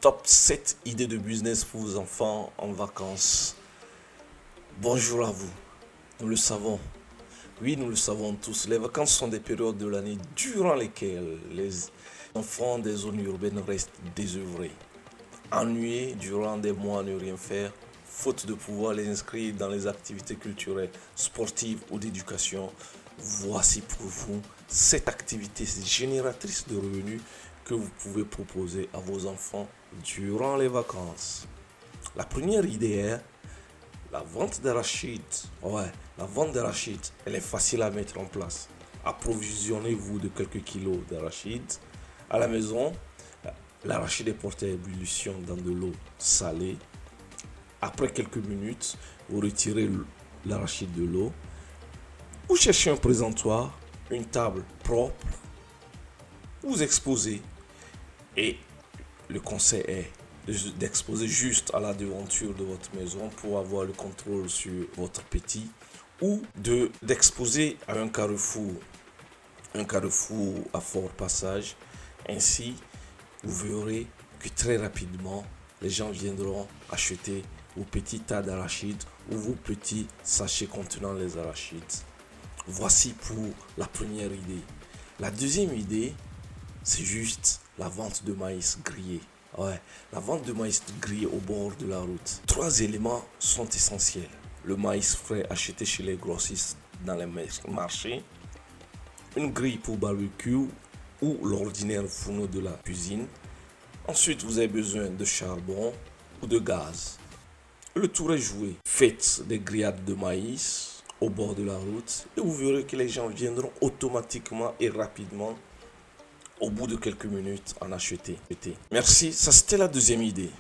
Top 7 idées de business pour vos enfants en vacances. Bonjour à vous. Nous le savons. Oui, nous le savons tous. Les vacances sont des périodes de l'année durant lesquelles les enfants des zones urbaines restent désœuvrés, ennuyés durant des mois à ne rien faire, faute de pouvoir les inscrire dans les activités culturelles, sportives ou d'éducation. Voici pour vous cette activité génératrice de revenus que vous pouvez proposer à vos enfants durant les vacances. La première idée est la vente d'arachide. Ouais, la vente d'arachide, elle est facile à mettre en place. Approvisionnez-vous de quelques kilos d'arachide. À la maison, l'arachide est porté à ébullition dans de l'eau salée. Après quelques minutes, vous retirez l'arachide de l'eau. Vous cherchez un présentoir, une table propre. Vous exposez. Et le conseil est d'exposer juste à la devanture de votre maison pour avoir le contrôle sur votre petit, ou d'exposer à un carrefour à fort passage. Ainsi, vous verrez que très rapidement, les gens viendront acheter vos petits tas d'arachides ou vos petits sachets contenant les arachides. Voici pour la première idée. La deuxième idée, c'est juste la vente de maïs grillé. Ouais, la vente de maïs grillé au bord de la route. 3 éléments sont essentiels. Le maïs frais acheté chez les grossistes dans les marchés, une grille pour barbecue ou l'ordinaire fourneau de la cuisine. Ensuite, vous avez besoin de charbon ou de gaz. Le tour est joué. Faites des grillades de maïs au bord de la route et vous verrez que les gens viendront automatiquement et rapidement au bout de quelques minutes en acheter. Merci, ça c'était la deuxième idée.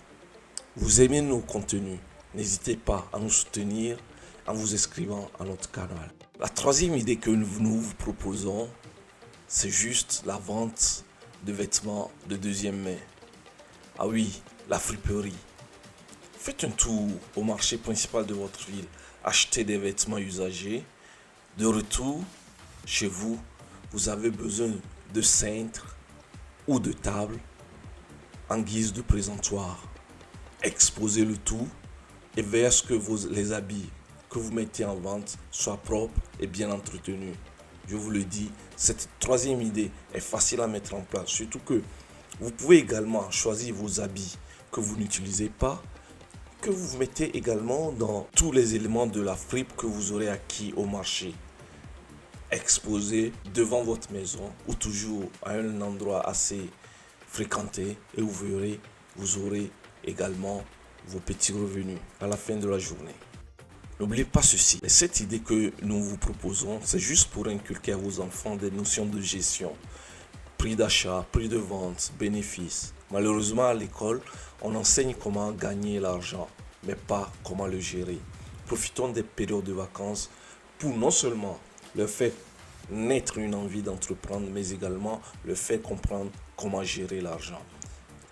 Vous aimez nos contenus, n'hésitez pas à nous soutenir en vous inscrivant à notre canal. La troisième idée que nous vous proposons, c'est juste la vente de vêtements de deuxième main. Ah oui, la friperie. Faites un tour au marché principal de votre ville, achetez des vêtements usagés. De retour, chez vous, vous avez besoin de cintres ou de tables en guise de présentoir. Exposez le tout et veillez à ce que les habits que vous mettez en vente soient propres et bien entretenus. Je vous le dis, cette troisième idée est facile à mettre en place, surtout que vous pouvez également choisir vos habits que vous n'utilisez pas, que vous mettez également dans tous les éléments de la fripe que vous aurez acquis au marché. Exposé devant votre maison ou toujours à un endroit assez fréquenté et vous aurez également vos petits revenus à la fin de la journée. N'oubliez pas ceci, cette idée que nous vous proposons, c'est juste pour inculquer à vos enfants des notions de gestion, prix d'achat, prix de vente, bénéfices. Malheureusement à l'école, on enseigne comment gagner l'argent, mais pas comment le gérer. Profitons des périodes de vacances pour non seulement le fait naître une envie d'entreprendre, mais également le fait comprendre comment gérer l'argent.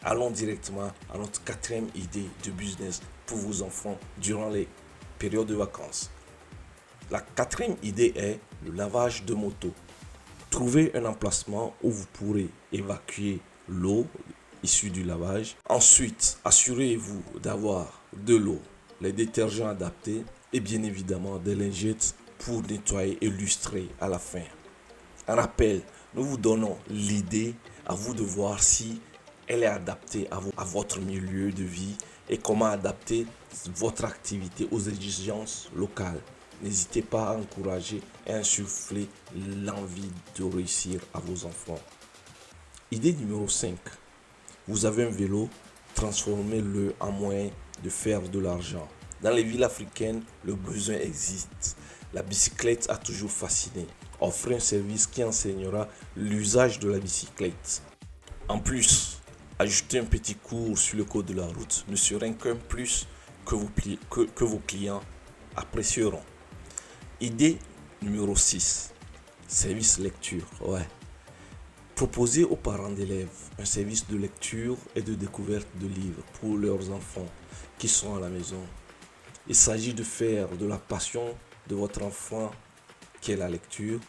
Allons directement à notre quatrième idée de business pour vos enfants durant les périodes de vacances. La quatrième idée est le lavage de moto. Trouvez un emplacement où vous pourrez évacuer l'eau issue du lavage. Ensuite, assurez-vous d'avoir de l'eau, les détergents adaptés et bien évidemment des lingettes pour nettoyer et lustrer à la fin. En rappel, nous vous donnons l'idée, à vous de voir si elle est adaptée à votre milieu de vie et comment adapter votre activité aux exigences locales. N'hésitez pas à encourager et insuffler l'envie de réussir à vos enfants. Idée numéro 5. Vous avez un vélo, transformez-le en moyen de faire de l'argent. Dans les villes africaines, le besoin existe. La bicyclette a toujours fasciné. Offrez un service qui enseignera l'usage de la bicyclette. En plus, ajouter un petit cours sur le code de la route ne serait qu'un plus que vos clients apprécieront. Idée numéro 6. Service lecture. Ouais. Proposez aux parents d'élèves un service de lecture et de découverte de livres pour leurs enfants qui sont à la maison. Il s'agit de faire de la passion de votre enfant, qui est la lecture,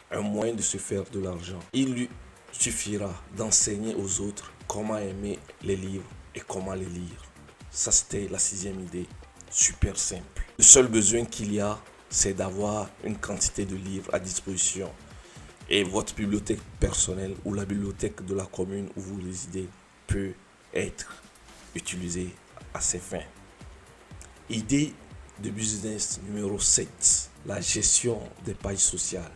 un moyen de se faire de l'argent. Il lui suffira d'enseigner aux autres comment aimer les livres et comment les lire. Ça, c'était la 6e idée. Super simple. Le seul besoin qu'il y a, c'est d'avoir une quantité de livres à disposition. Et votre bibliothèque personnelle ou la bibliothèque de la commune où vous résidez peut être utilisée à ces fins. Idée de business numéro 7. La gestion des pages sociales.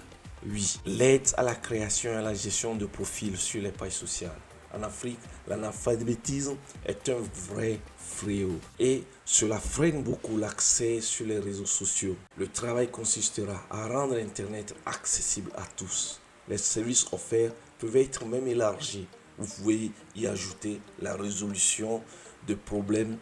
Oui, l'aide à la création et à la gestion de profils sur les pages sociales. En Afrique, l'analphabétisme est un vrai fléau et cela freine beaucoup l'accès sur les réseaux sociaux. Le travail consistera à rendre Internet accessible à tous. Les services offerts peuvent être même élargis. Vous pouvez y ajouter la résolution de problèmes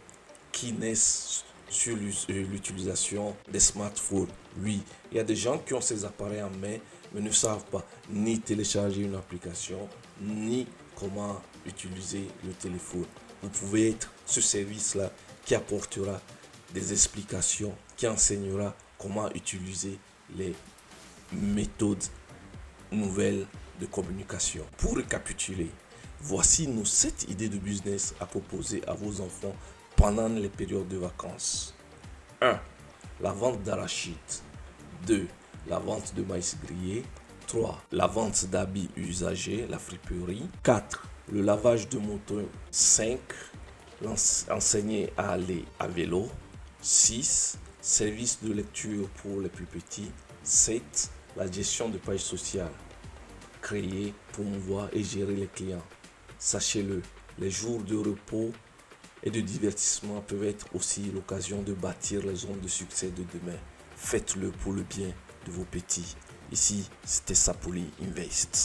qui naissent sur l'utilisation des smartphones. Oui, il y a des gens qui ont ces appareils en main mais ne savent pas ni télécharger une application ni comment utiliser le téléphone. Vous pouvez être ce service-là qui apportera des explications, qui enseignera comment utiliser les méthodes nouvelles de communication. Pour récapituler, voici nos 7 idées de business à proposer à vos enfants pendant les périodes de vacances. 1. La vente d'arachide. 2. La vente de maïs grillé. 3. La vente d'habits usagés, la friperie. 4. Le lavage de moto. 5. Enseigner à aller à vélo. 6. Service de lecture pour les plus petits. 7. La gestion de pages sociales. Créer, promouvoir et gérer les clients. Sachez-le, les jours de repos et de divertissement peuvent être aussi l'occasion de bâtir les zones de succès de demain. Faites-le pour le bien de vos petits. Ici, c'était Sapoli Invest.